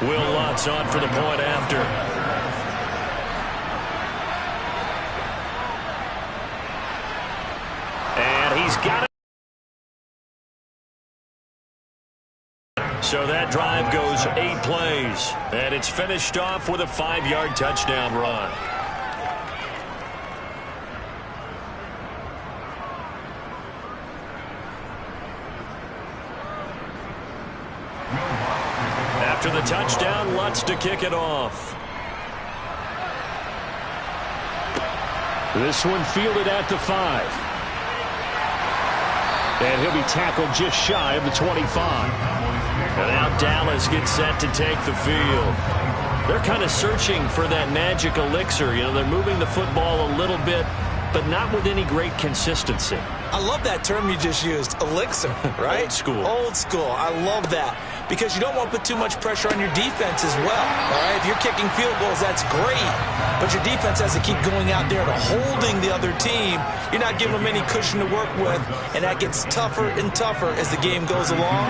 Will Lutz on for the point after. And he's got it. So that drive goes 8 plays. And it's finished off with a 5-yard touchdown run. After the touchdown, Lutz to kick it off. This one fielded at the 5. And he'll be tackled just shy of the 25. And now Dallas gets set to take the field. They're kind of searching for that magic elixir. You know, they're moving the football a little bit, but not with any great consistency. I love that term you just used, elixir, right? Old school. Old school. I love that. Because you don't want to put too much pressure on your defense as well. All right, if you're kicking field goals, that's great. But your defense has to keep going out there to holding the other team. You're not giving them any cushion to work with, and that gets tougher and tougher as the game goes along.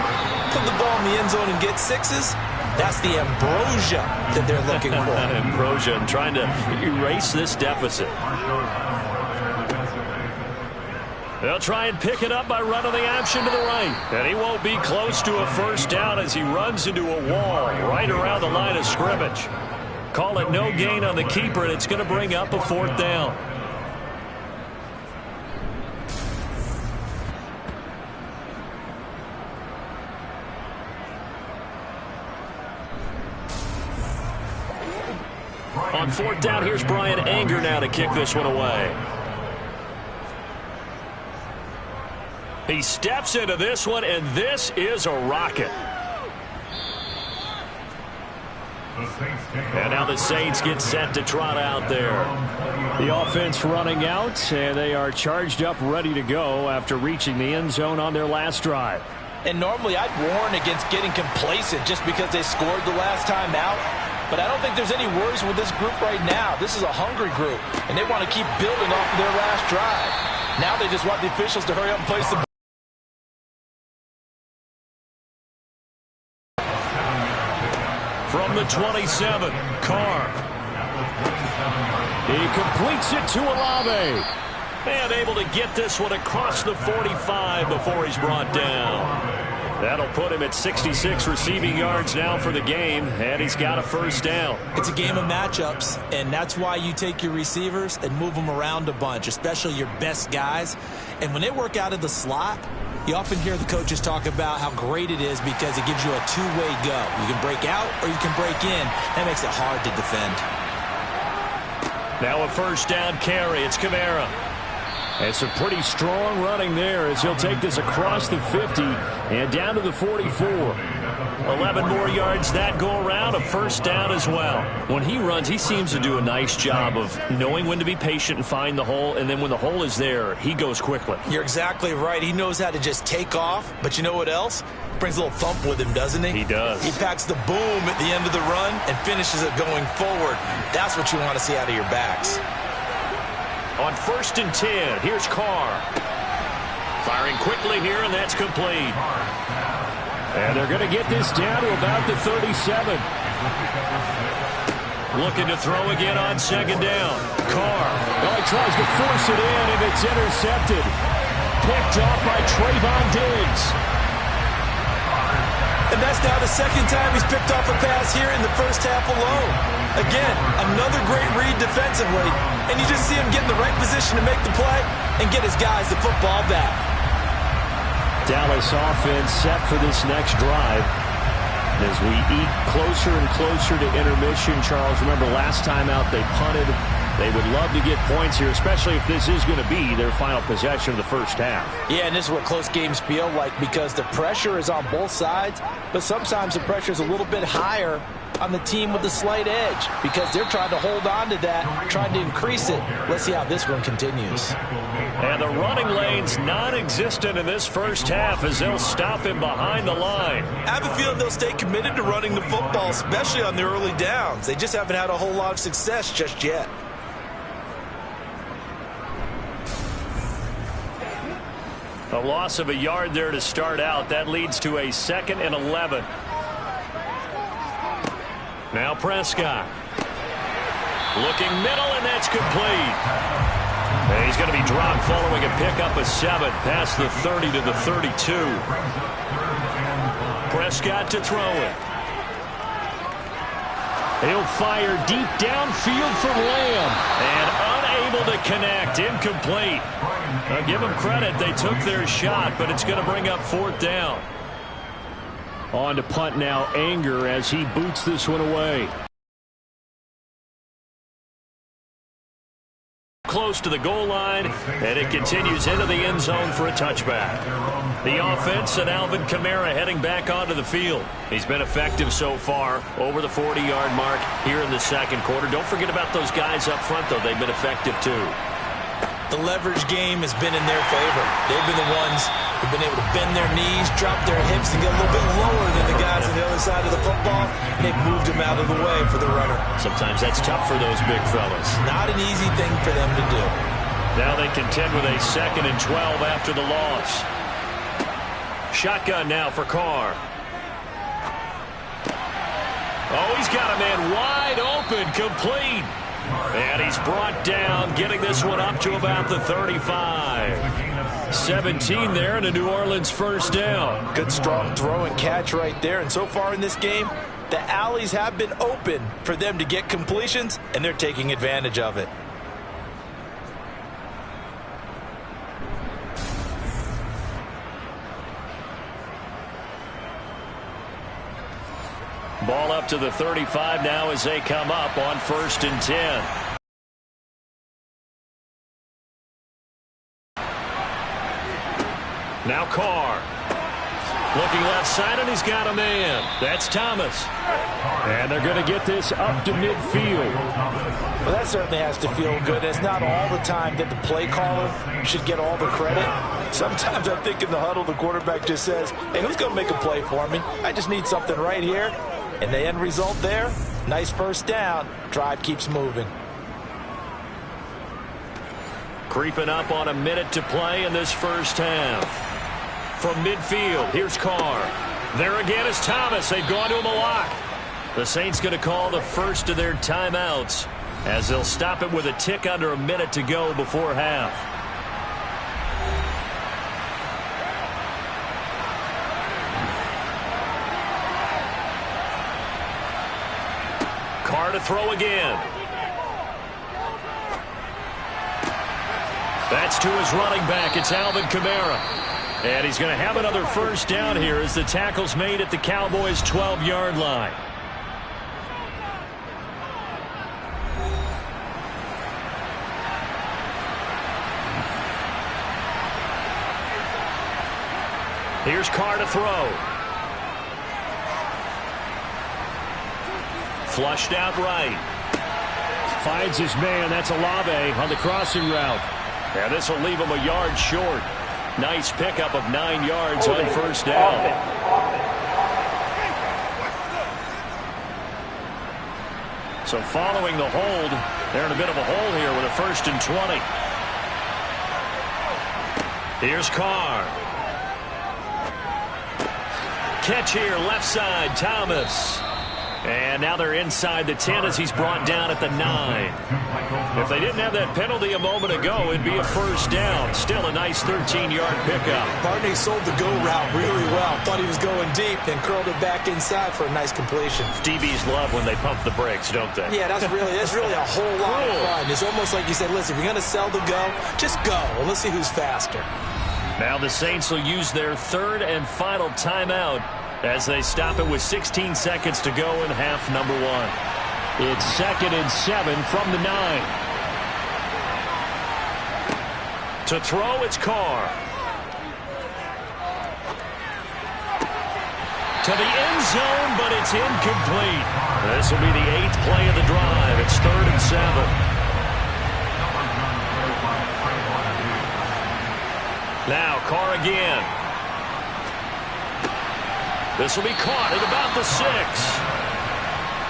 Put the ball in the end zone and get 6s. That's the ambrosia that they're looking for. Ambrosia, and trying to erase this deficit. They'll try and pick it up by running the option to the right. And he won't be close to a first down as he runs into a wall right around the line of scrimmage. Call it no gain on the keeper, and it's going to bring up a 4th down. On 4th down, here's Brian Anger now to kick this one away. He steps into this one, and this is a rocket. And now the Saints get set to trot out there. The offense running out, and they are charged up, ready to go after reaching the end zone on their last drive. And normally I'd warn against getting complacent just because they scored the last time out. But I don't think there's any worries with this group right now. This is a hungry group, and they want to keep building off of their last drive. Now they just want the officials to hurry up and place the ball. From the 27, Carr. He completes it to Olave. And able to get this one across the 45 before he's brought down. That'll put him at 66 receiving yards now for the game, and he's got a first down. It's a game of matchups, and that's why you take your receivers and move them around a bunch, especially your best guys. And when they work out of the slot, you often hear the coaches talk about how great it is because it gives you a two-way go. You can break out or you can break in. That makes it hard to defend. Now a first down carry. It's Kamara. And some pretty strong running there as he'll take this across the 50 and down to the 44. 11 more yards that go around, a first down as well. When he runs, he seems to do a nice job of knowing when to be patient and find the hole, and then when the hole is there, he goes quickly. You're exactly right. He knows how to just take off, but you know what else? Brings a little thump with him, doesn't he? He does. He packs the boom at the end of the run and finishes it going forward. That's what you want to see out of your backs. On 1st and 10, here's Carr. Firing quickly here, and that's complete. And they're going to get this down to about the 37. Looking to throw again on 2nd down. Carr. Well, he tries to force it in, and it's intercepted. Picked off by Trayvon Diggs. And that's now the 2nd time he's picked off a pass here in the first half alone. Again, another great read defensively. And you just see him get in the right position to make the play and get his guys the football back. Dallas offense set for this next drive. As we eat closer and closer to intermission, Charles, remember last time out they punted. They would love to get points here, especially if this is going to be their final possession of the first half. Yeah, and this is what close games feel like because the pressure is on both sides, but sometimes the pressure is a little bit higher on the team with the slight edge because they're trying to hold on to that, trying to increase it. Let's see how this one continues. And the running lane's non-existent in this first half as they'll stop him behind the line. I have a feeling they'll stay committed to running the football, especially on their early downs. They just haven't had a whole lot of success just yet. A loss of a yard there to start out. That leads to a 2nd and 11. Now Prescott. Looking middle, and that's complete. And he's going to be dropped following a pickup of 7 past the 30 to the 32. Prescott to throw it. He'll fire deep downfield for Lamb. And unable to connect. Incomplete. I'll give them credit. They took their shot, but it's going to bring up 4th down. On to punt now, Anger, as he boots this one away. Close to the goal line, and it continues into the end zone for a touchback. The offense and Alvin Kamara heading back onto the field. He's been effective so far, over the 40-yard mark here in the second quarter. Don't forget about those guys up front, though. They've been effective, too. The leverage game has been in their favor. They've been the ones who've been able to bend their knees, drop their hips, and get a little bit lower than the guys on the other side of the football, and they've moved them out of the way for the runner. Sometimes that's tough for those big fellas. Not an easy thing for them to do. Now they contend with a 2nd and 12 after the loss. Shotgun now for Carr. Oh, he's got a man wide open, complete. And he's brought down, getting this one up to about the 35. 17 there, and a New Orleans first down. Good strong throw and catch right there. And so far in this game, the alleys have been open for them to get completions, and they're taking advantage of it. Ball up to the 35 now as they come up on 1st and 10. Now Carr. Looking left side, and he's got a man. That's Thomas. And they're going to get this up to midfield. Well, that certainly has to feel good. It's not all the time that the play caller should get all the credit. Sometimes I think in the huddle, the quarterback just says, hey, who's going to make a play for me? I just need something right here. And the end result there, nice first down. Drive keeps moving. Creeping up on a minute to play in this first half. From midfield, here's Carr. There again is Thomas. They've gone to him a lot. The Saints going to call the first of their timeouts as they'll stop it with a tick under a minute to go before half. Carr to throw again. That's to his running back. It's Alvin Kamara. And he's going to have another first down here as the tackle's made at the Cowboys' 12-yard line. Here's Carr to throw. Flushed out right. Finds his man. That's Olave on the crossing route. And this will leave him a yard short. Nice pickup of 9 yards on first down. So following the hold, they're in a bit of a hole here with a 1st and 20. Here's Carr. Catch here, left side, Thomas. And now they're inside the 10 as he's brought down at the 9. If they didn't have that penalty a moment ago, it'd be a first down. Still a nice 13-yard pickup. Barney sold the go route really well. Thought he was going deep, then curled it back inside for a nice completion. DBs love when they pump the brakes, don't they? Yeah, that's really a whole lot of fun. It's almost like you said, listen, if you're going to sell the go, just go. And let's see who's faster. Now the Saints will use their 3rd and final timeout as they stop it with 16 seconds to go in half number 1. It's 2nd and 7 from the 9. To throw, it's Carr. To the end zone, but it's incomplete. This will be the 8th play of the drive. It's 3rd and 7. Now Carr again. This will be caught at about the 6.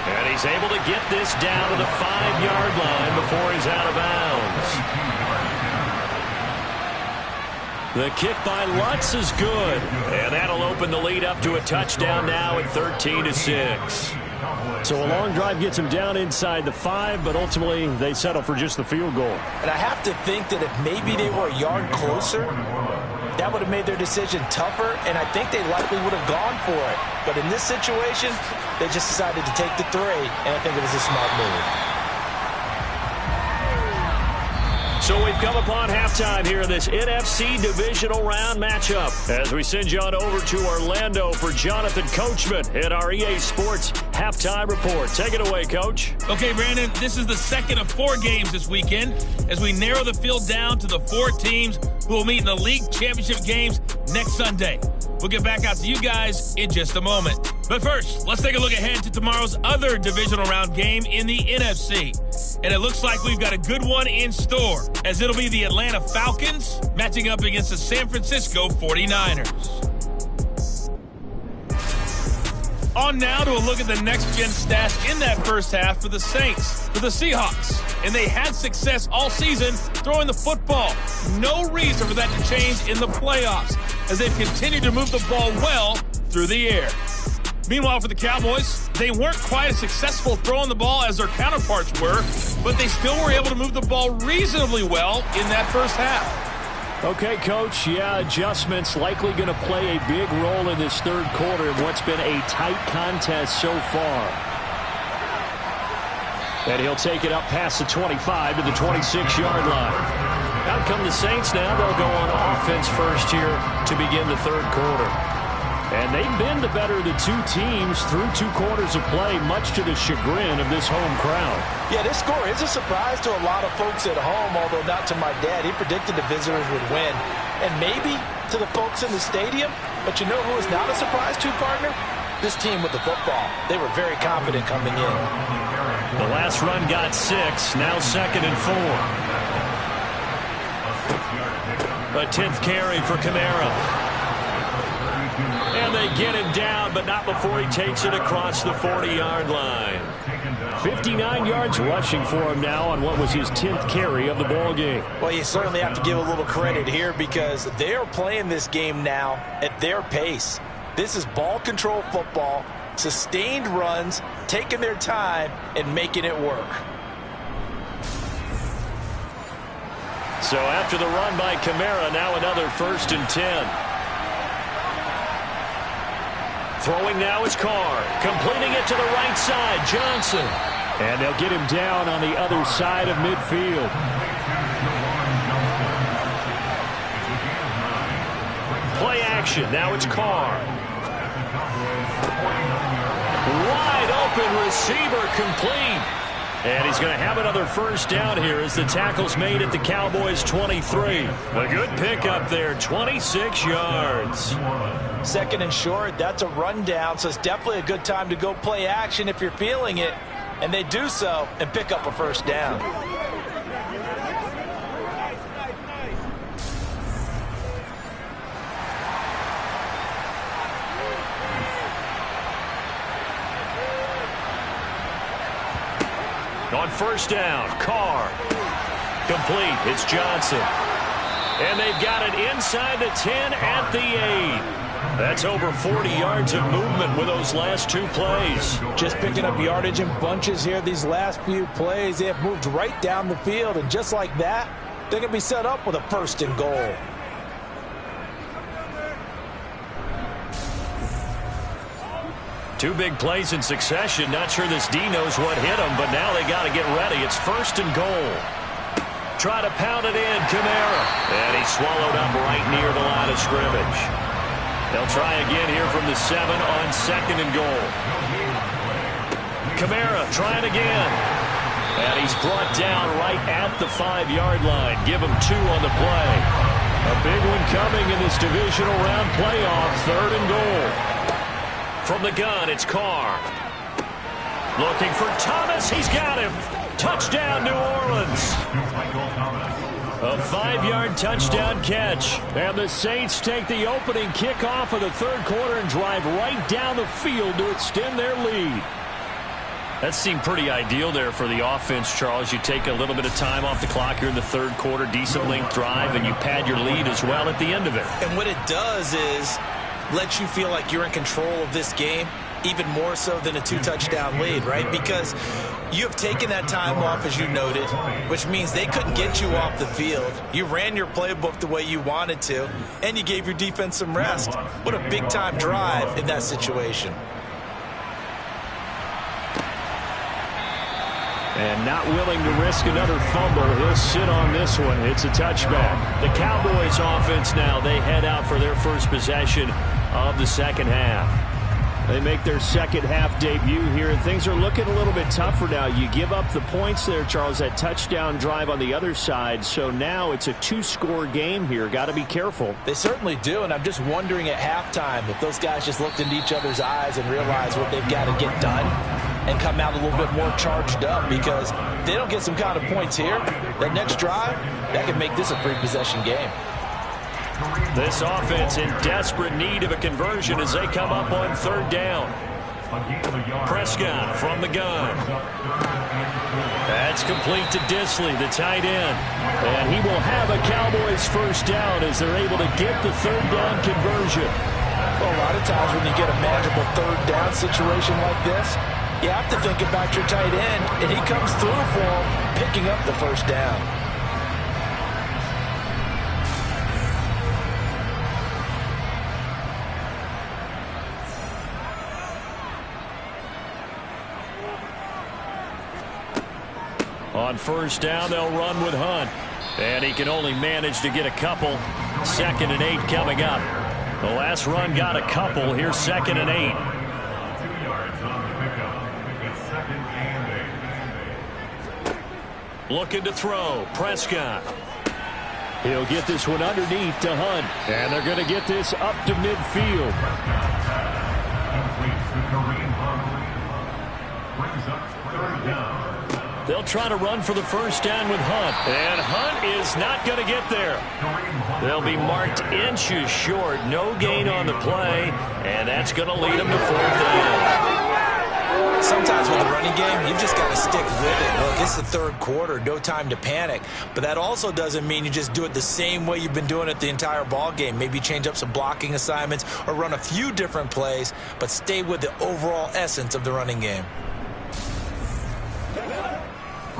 And he's able to get this down to the 5-yard line before he's out of bounds. The kick by Lutz is good. And that'll open the lead up to a touchdown now at 13-6. So a long drive gets them down inside the 5, but ultimately they settle for just the field goal. And I have to think that if maybe they were a yard closer, that would have made their decision tougher, and I think they likely would have gone for it. But in this situation, they just decided to take the 3, and I think it was a smart move. So we've come upon halftime here in this NFC divisional round matchup as we send you on over to Orlando for Jonathan Coachman at our EA Sports Halftime Report. Take it away, Coach. Okay, Brandon, this is the second of 4 games this weekend as we narrow the field down to the 4 teams who will meet in the league championship games next Sunday. We'll get back out to you guys in just a moment. But first, let's take a look ahead to tomorrow's other divisional round game in the NFC. And it looks like we've got a good one in store, as it'll be the Atlanta Falcons matching up against the San Francisco 49ers. On now to a look at the next-gen stats in that first half for the Saints, for the Seahawks. And they had success all season throwing the football. No reason for that to change in the playoffs, as they've continued to move the ball well through the air. Meanwhile, for the Cowboys, they weren't quite as successful throwing the ball as their counterparts were, but they still were able to move the ball reasonably well in that first half. Okay, Coach, adjustments likely going to play a big role in this third quarter in what's been a tight contest so far. And he'll take it up past the 25 to the 26-yard line. Out come the Saints now. They'll go on offense first here to begin the third quarter. And they've been the better of the 2 teams through 2 quarters of play, much to the chagrin of this home crowd. Yeah, this score is a surprise to a lot of folks at home, although not to my dad. He predicted the visitors would win. And maybe to the folks in the stadium. But you know who is not a surprise to, partner? This team with the football. They were very confident coming in. The last run got 6, now 2nd and 4. A 10th carry for Kamara. And they get him down, but not before he takes it across the 40-yard line. 59 yards rushing for him now on what was his 10th carry of the ball game. Well, you certainly have to give a little credit here because they are playing this game now at their pace. This is ball control football, sustained runs, taking their time, and making it work. So after the run by Kamara, now another 1st and 10. Throwing now is Carr. Completing it to the right side, Johnson. And they'll get him down on the other side of midfield. Play action. Now it's Carr. Wide open receiver complete. And he's going to have another 1st down here as the tackle's made at the Cowboys' 23. A good pickup there, 26 yards. 2nd and short, that's a rundown, so it's definitely a good time to go play action if you're feeling it. And they do so and pick up a 1st down. On 1st down, Carr. Complete. It's Johnson. And they've got it inside the 10 at the 8. That's over 40 yards of movement with those last 2 plays. Just picking up yardage in bunches here these last few plays. They have moved right down the field, and just like that, they're going to be set up with a 1st and goal. Two big plays in succession. Not sure this D knows what hit him, but now they got to get ready. It's 1st and goal. Try to pound it in, Kamara. And he's swallowed up right near the line of scrimmage. They'll try again here from the 7 on 2nd and goal. Kamara trying again. And he's brought down right at the 5-yard line. Give him 2 on the play. A big one coming in this divisional round playoff. 3rd and goal. From the gun, it's Carr. Looking for Thomas. He's got him. Touchdown, New Orleans. A 5-yard touchdown catch. And the Saints take the opening kickoff of the third quarter and drive right down the field to extend their lead. That seemed pretty ideal there for the offense, Charles. You take a little bit of time off the clock here in the third quarter, decent length drive, and you pad your lead as well at the end of it. And what it does is lets you feel like you're in control of this game, even more so than a 2-touchdown lead, right? Because you have taken that time off, as you noted, which means they couldn't get you off the field. You ran your playbook the way you wanted to, and you gave your defense some rest. What a big-time drive in that situation. And not willing to risk another fumble, he'll sit on this one. It's a touchback. The Cowboys offense now, they head out for their first possession of the second half. They make their second half debut here, and things are looking a little bit tougher now. You give up the points there, Charles, that touchdown drive on the other side. So now it's a 2-score game here. Got to be careful. They certainly do, and I'm just wondering at halftime if those guys just looked into each other's eyes and realized what they've got to get done and come out a little bit more charged up, because if they don't get some kind of points here, that next drive, that could make this a 3-possession game. This offense in desperate need of a conversion as they come up on third down. Prescott from the gun. That's complete to Disley, the tight end. And he will have a Cowboys first down as they're able to get the third down conversion. Well, a lot of times when you get a manageable third down situation like this, you have to think about your tight end, and he comes through for him, picking up the first down. On first down, they'll run with Hunt. And he can only manage to get a couple. 2nd and 8 coming up. The last run got a couple. Here's 2nd and 8. Looking to throw. Prescott. He'll get this one underneath to Hunt. And they're going to get this up to midfield. They'll try to run for the first down with Hunt. And Hunt is not going to get there. They'll be marked inches short. No gain on the play. And that's going to lead them to 4th down. Sometimes with the running game, you've just got to stick with it. Look, it's the third quarter, no time to panic. But that also doesn't mean you just do it the same way you've been doing it the entire ball game. Maybe change up some blocking assignments or run a few different plays, but stay with the overall essence of the running game.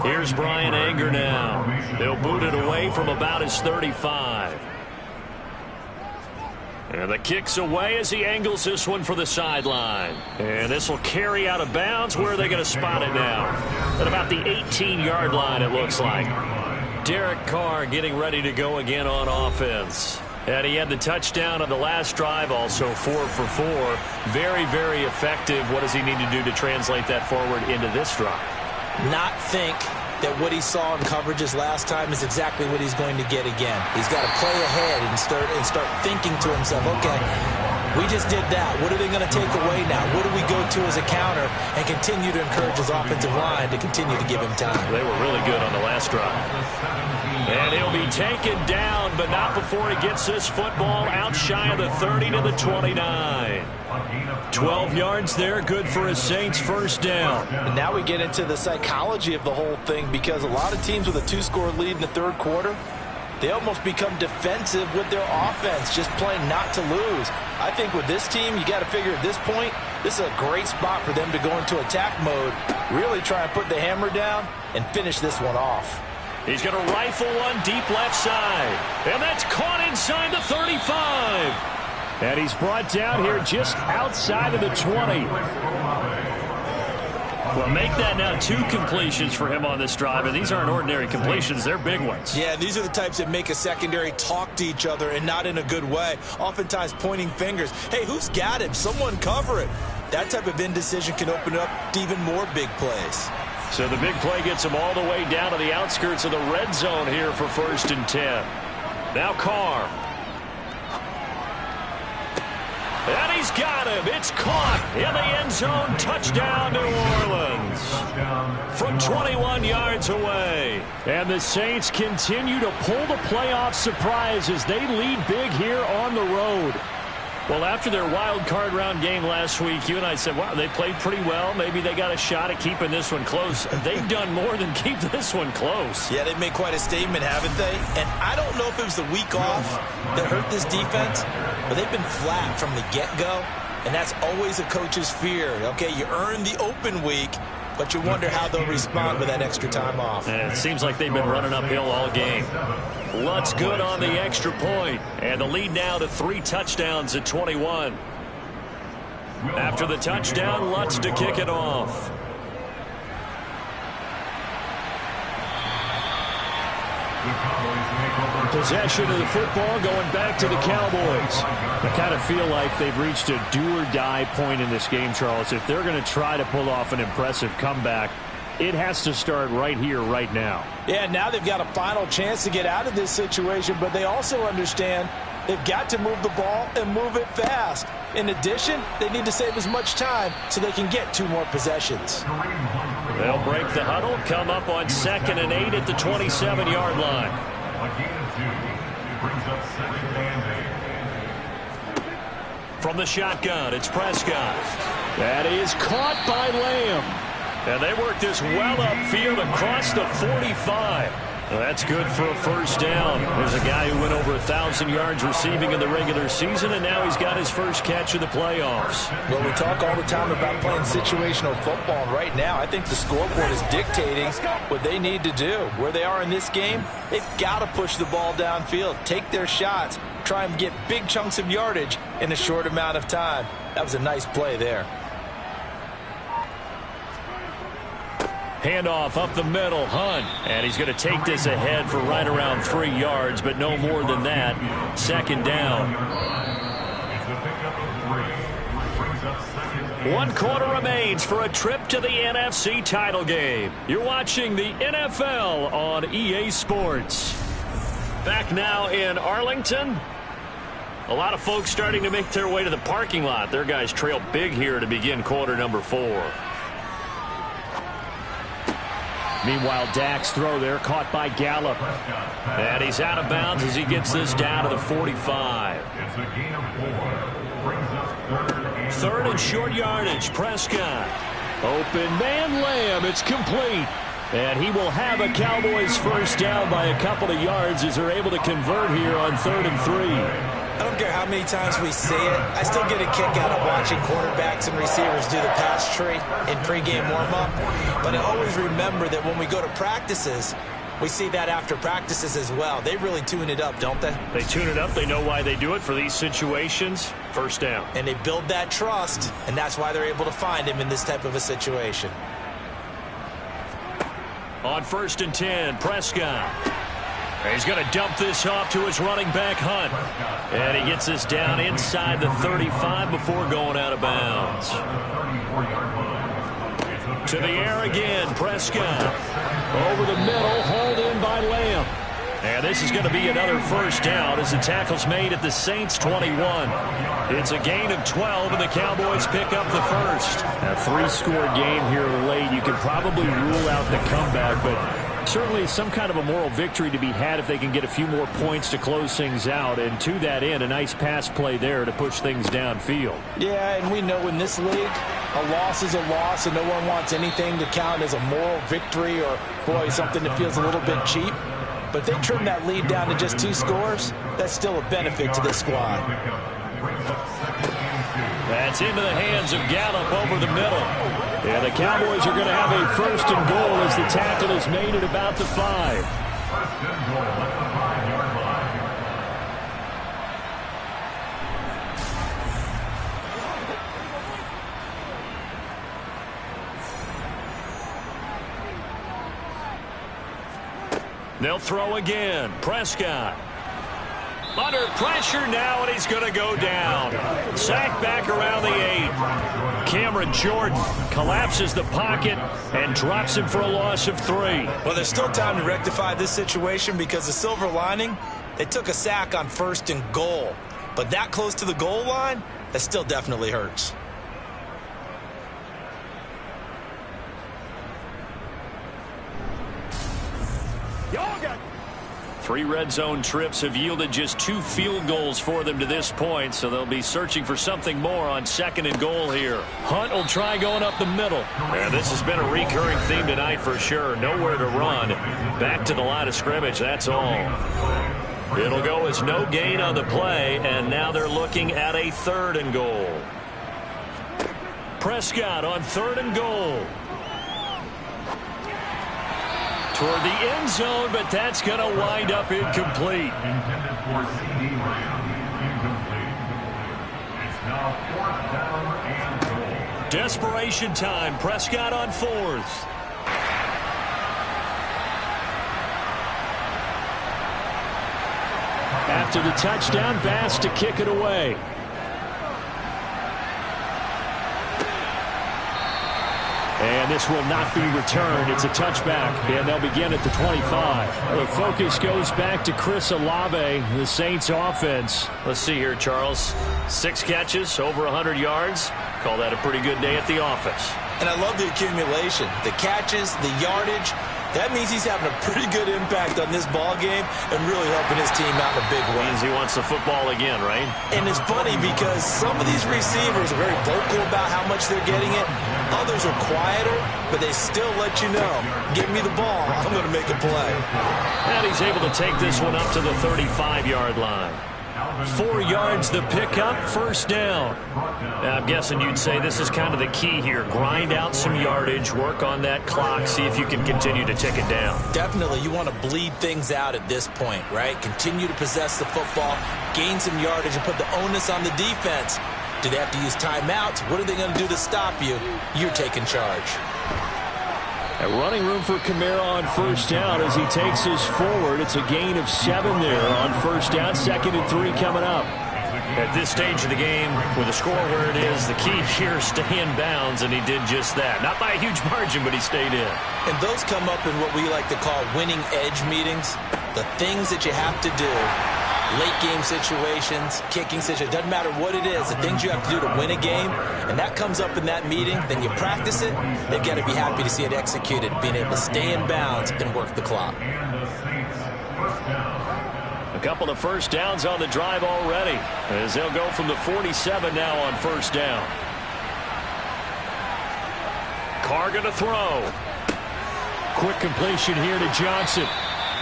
Here's Brian Anger now. They'll boot it away from about his 35. And the kick's away as he angles this one for the sideline. And this will carry out of bounds. Where are they going to spot it now? At about the 18-yard line, it looks like. Derek Carr getting ready to go again on offense. And he had the touchdown on the last drive, also 4 for 4. Very, very effective. What does he need to do to translate that forward into this drive? Not think that what he saw in coverages last time is exactly what he's going to get again. He's got to play ahead and start thinking to himself, okay, we just did that. What are they going to take away now? What do we go to as a counter? And continue to encourage his offensive line to continue to give him time. They were really good on the last drive. And he'll be taken down, but not before he gets this football out shy of the 30 to the 29. 12 yards there, good for a Saints first down. And now we get into the psychology of the whole thing, because a lot of teams with a 2-score lead in the third quarter, they almost become defensive with their offense, just playing not to lose. I think with this team, you got to figure at this point, this is a great spot for them to go into attack mode, really try and put the hammer down and finish this one off. He's going to rifle one deep left side. And that's caught inside the 35. And he's brought down here just outside of the 20. Well, make that now 2 completions for him on this drive. And these aren't ordinary completions. They're big ones. Yeah, these are the types that make a secondary talk to each other, and not in a good way. Oftentimes pointing fingers. Hey, who's got him? Someone cover it. That type of indecision can open up to even more big plays. So the big play gets him all the way down to the outskirts of the red zone here for 1st and 10. Now Carr. And he's got him. It's caught in the end zone. Touchdown, New Orleans. From 21 yards away. And the Saints continue to pull the playoff surprise as they lead big here on the road. Well, after their wild card round game last week, you and I said, wow, they played pretty well. Maybe they got a shot at keeping this one close. They've done more than keep this one close. Yeah, they've made quite a statement, haven't they? And I don't know if it was the week off that hurt this defense, but they've been flat from the get-go, and that's always a coach's fear. Okay, you earn the open week, but you wonder how they'll respond with that extra time off. And it seems like they've been running uphill all game. Lutz good on the extra point, and the lead now to 3 touchdowns at 21. After the touchdown, Lutz to kick it off. Possession of the football going back to the Cowboys. I kind of feel like they've reached a do-or-die point in this game, Charles. If they're going to try to pull off an impressive comeback, it has to start right here, right now. Yeah, now they've got a final chance to get out of this situation, but they also understand they've got to move the ball and move it fast. In addition, they need to save as much time so they can get 2 more possessions. They'll break the huddle, come up on 2nd and 8 at the 27-yard line. From the shotgun, it's Prescott. That is caught by Lamb. And they work this well upfield across the 45. Well, that's good for a first down. There's a guy who went over 1,000 yards receiving in the regular season, and now he's got his first catch of the playoffs. Well, we talk all the time about playing situational football, and right now I think the scoreboard is dictating what they need to do. Where they are in this game, they've got to push the ball downfield, take their shots, try and get big chunks of yardage in a short amount of time. That was a nice play there. Handoff up the middle, Hunt. And he's going to take this ahead for right around 3 yards, but no more than that. 2nd down. 1 quarter remains for a trip to the NFC title game. You're watching the NFL on EA Sports. Back now in Arlington. A lot of folks starting to make their way to the parking lot. Their guys trail big here to begin quarter number 4. Meanwhile, Dak's throw there caught by Gallup. And he's out of bounds as he gets this down to the 45. 3rd and short yardage, Prescott. Open man, Lamb. It's complete. And he will have a Cowboys first down by a couple of yards as they're able to convert here on 3rd and 3. I don't care how many times we say it, I still get a kick out of watching quarterbacks and receivers do the pass tree in pregame warm-up. But I always remember that when we go to practices, we see that after practices as well. They really tune it up, don't they? They tune it up. They know why they do it for these situations. First down. And they build that trust, and that's why they're able to find him in this type of a situation. On 1st and 10, Prescott. He's going to dump this off to his running back, Hunt. And he gets this down inside the 35 before going out of bounds. To the air again, Prescott. Over the middle, hauled in by Lamb. And this is going to be another first down as the tackle's made at the Saints' 21. It's a gain of 12, and the Cowboys pick up the first. A 3-score game here late. You could probably rule out the comeback, but certainly some kind of a moral victory to be had if they can get a few more points to close things out. And to that end, a nice pass play there to push things downfield. Yeah, and we know in this league, a loss is a loss, and no one wants anything to count as a moral victory or, boy, something that feels a little bit cheap. But if they trim that lead down to just 2 scores, that's still a benefit to this squad. That's into the hands of Gallup over the middle. And the Cowboys are going to have a 1st and goal as the tackle is made at about the 5. They'll throw again. Prescott. Under pressure now, and he's going to go down. Sacked back around the 8. Cameron Jordan collapses the pocket and drops him for a loss of 3. Well, there's still time to rectify this situation because the silver lining, they took a sack on 1st and goal. But that close to the goal line, that still definitely hurts. Three red zone trips have yielded just 2 field goals for them to this point, so they'll be searching for something more on 2nd and goal here. Hunt will try going up the middle. And this has been a recurring theme tonight for sure. Nowhere to run. Back to the line of scrimmage, that's all. It'll go as no gain on the play, and now they're looking at a 3rd and goal. Prescott on 3rd and goal. Toward the end zone, but that's going to wind up incomplete. Intended for C.D. Lamb, incomplete. It's now 4th down and goal. Desperation time. Prescott on 4th. After the touchdown, Bass to kick it away. And this will not be returned. It's a touchback, and they'll begin at the 25. The focus goes back to Chris Olave, the Saints offense. Let's see here, Charles. 6 catches, over 100 yards. Call that a pretty good day at the office. And I love the accumulation, the catches, the yardage. That means he's having a pretty good impact on this ball game and really helping his team out in a big way. Means he wants the football again, right? And it's funny because some of these receivers are very vocal about how much they're getting it. Others are quieter, but they still let you know, give me the ball, I'm going to make a play. And he's able to take this one up to the 35-yard line. 4 yards the pickup, 1st down. Now, I'm guessing you'd say this is kind of the key here. Grind out some yardage, work on that clock, see if you can continue to tick it down. Definitely, you want to bleed things out at this point, right? Continue to possess the football, gain some yardage, and put the onus on the defense. Do they have to use timeouts? What are they going to do to stop you? You're taking charge. A running room for Kamara on 1st down as he takes us forward. It's a gain of 7 there on 1st down. 2nd and 3 coming up. At this stage of the game, with the score where it is, the key here is stay in bounds, and he did just that. Not by a huge margin, but he stayed in. And those come up in what we like to call winning edge meetings. The things that you have to do. Late game situations, kicking situations, doesn't matter what it is, the things you have to do to win a game, and that comes up in that meeting, then you practice it, they've got to be happy to see it executed, being able to stay in bounds and work the clock. A couple of 1st downs on the drive already, as they'll go from the 47 now on 1st down. Carr going to throw. Quick completion here to Johnson.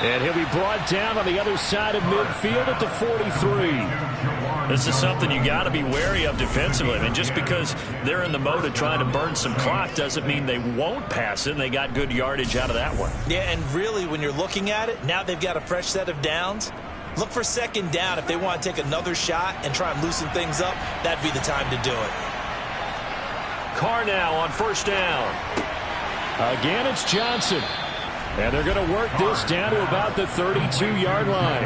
And he'll be brought down on the other side of midfield at the 43. This is something you got to be wary of defensively. I mean, just because they're in the mode of trying to burn some clock doesn't mean they won't pass it, and they got good yardage out of that one. Yeah, and really, when you're looking at it, now they've got a fresh set of downs. Look for 2nd down. If they want to take another shot and try and loosen things up, that'd be the time to do it. Carr now on 1st down. Again, it's Johnson. And they're going to work this down to about the 32-yard line.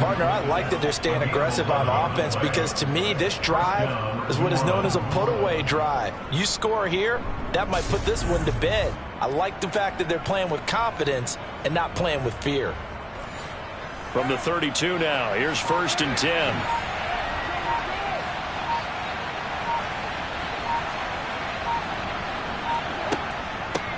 Partner, I like that they're staying aggressive on offense because, to me, this drive is what is known as a put-away drive. You score here, that might put this one to bed. I like the fact that they're playing with confidence and not playing with fear. From the 32 now, here's 1st and 10.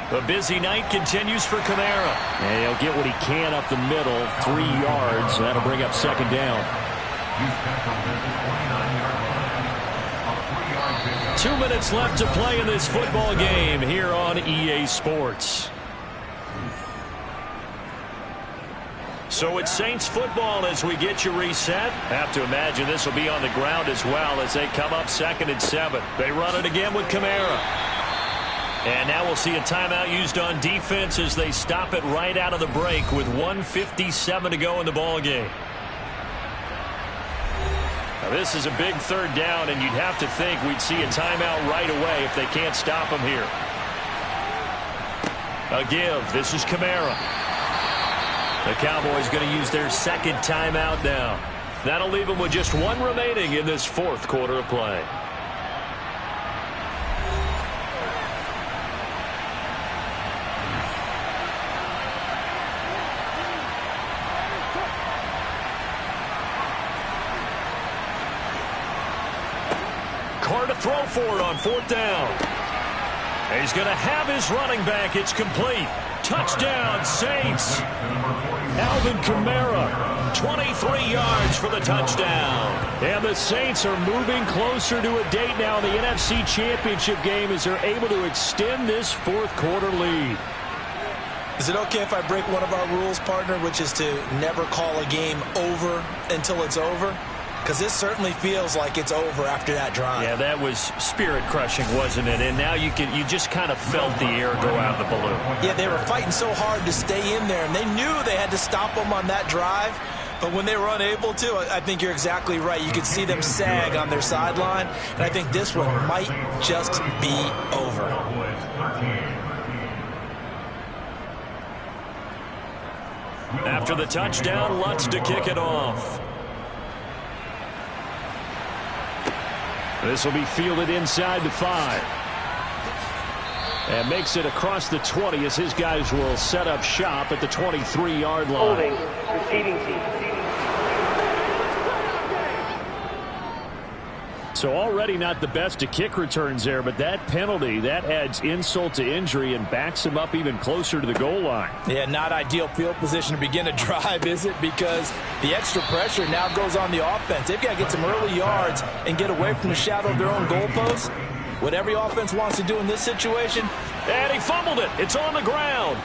The busy night continues for Kamara. And he'll get what he can up the middle, 3 yards. That'll bring up 2nd down. 2 minutes left to play in this football game here on EA Sports. So it's Saints football as we get you reset. Have to imagine this will be on the ground as well as they come up 2nd and 7. They run it again with Kamara. And now we'll see a timeout used on defense as they stop it right out of the break with 1:57 to go in the ball game. Now this is a big 3rd down, and you'd have to think we'd see a timeout right away if they can't stop him here. A give. This is Kamara. The Cowboys going to use their 2nd timeout now. That'll leave them with just 1 remaining in this 4th quarter of play. Carr to throw for it on 4th down. And he's going to have his running back. It's complete. Touchdown, Saints. Alvin Kamara, 23 yards for the touchdown. And the Saints are moving closer to a date now in the NFC Championship game as they're able to extend this 4th quarter lead. Is it okay if I break one of our rules, partner, which is to never call a game over until it's over? Because this certainly feels like it's over after that drive. Yeah, that was spirit-crushing, wasn't it? And now you just kind of felt the air go out of the balloon. Yeah, they were fighting so hard to stay in there, and they knew they had to stop them on that drive. But when they were unable to, I think you're exactly right. You could see them sag on their sideline, and I think this one might just be over. After the touchdown, Lutz to kick it off. This will be fielded inside the 5. And makes it across the 20 as his guys will set up shop at the 23-yard line. Holding, receiving team. So already not the best to kick returns there, but that penalty, that adds insult to injury and backs him up even closer to the goal line. Yeah, not ideal field position to begin a drive, is it? Because the extra pressure now goes on the offense. They've got to get some early yards and get away from the shadow of their own goalpost. What every offense wants to do in this situation. And he fumbled it. It's on the ground.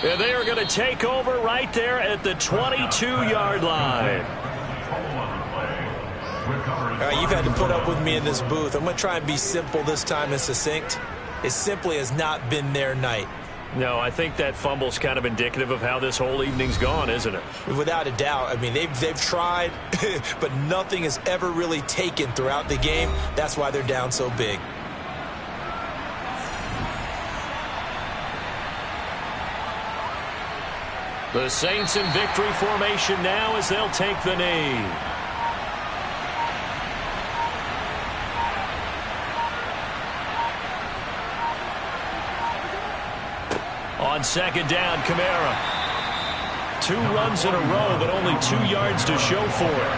And they are going to take over right there at the 22-yard line. All right, you've had to put up with me in this booth. I'm going to try and be simple this time and succinct. It simply has not been their night. No, I think that fumble's kind of indicative of how this whole evening's gone, isn't it? Without a doubt. I mean, they've tried, but nothing has ever really taken throughout the game. That's why they're down so big. The Saints in victory formation now as they'll take the knee. On second down, Kamara. 2 runs in a row, but only 2 yards to show for it.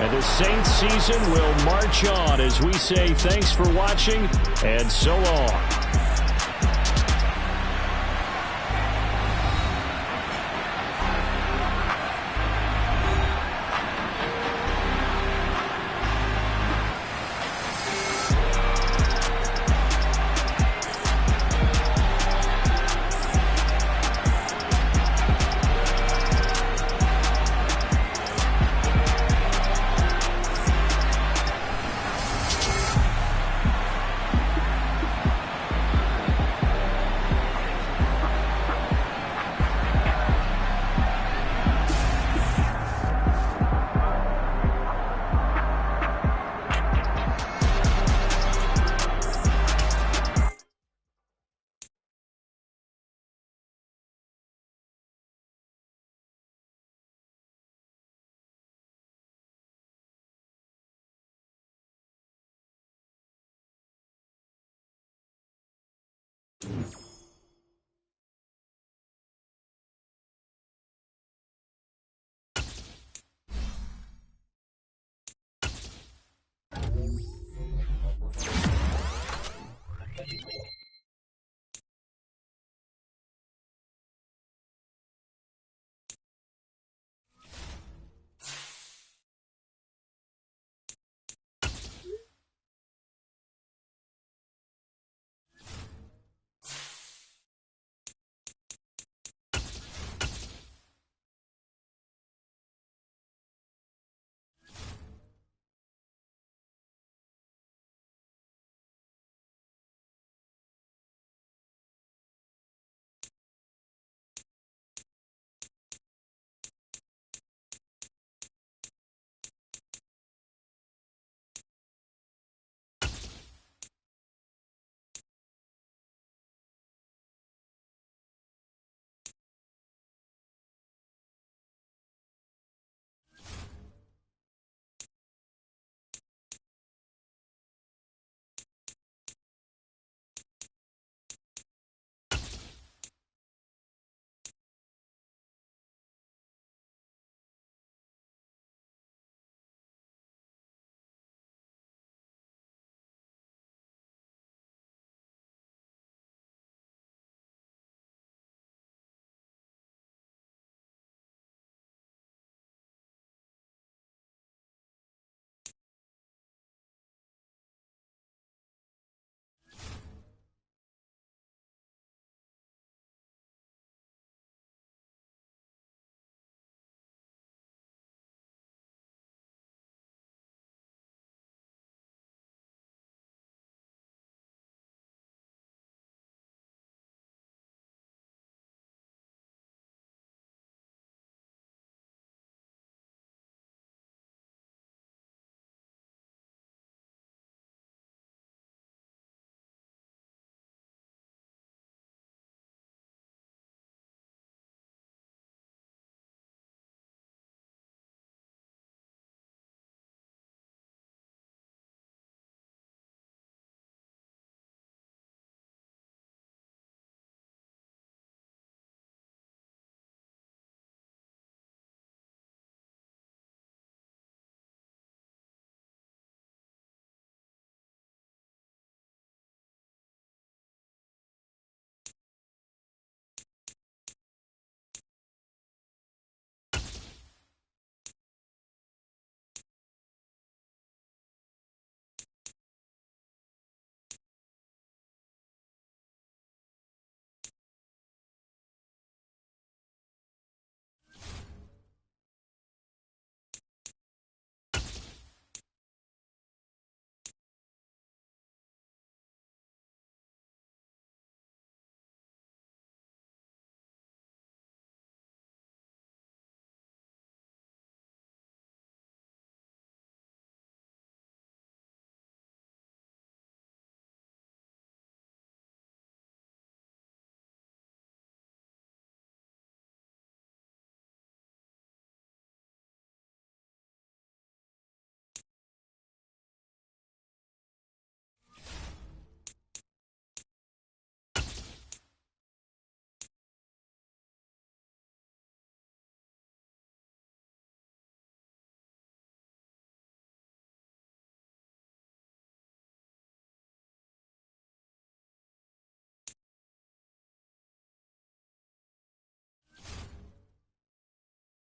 And the Saints season will march on as we say thanks for watching and so long.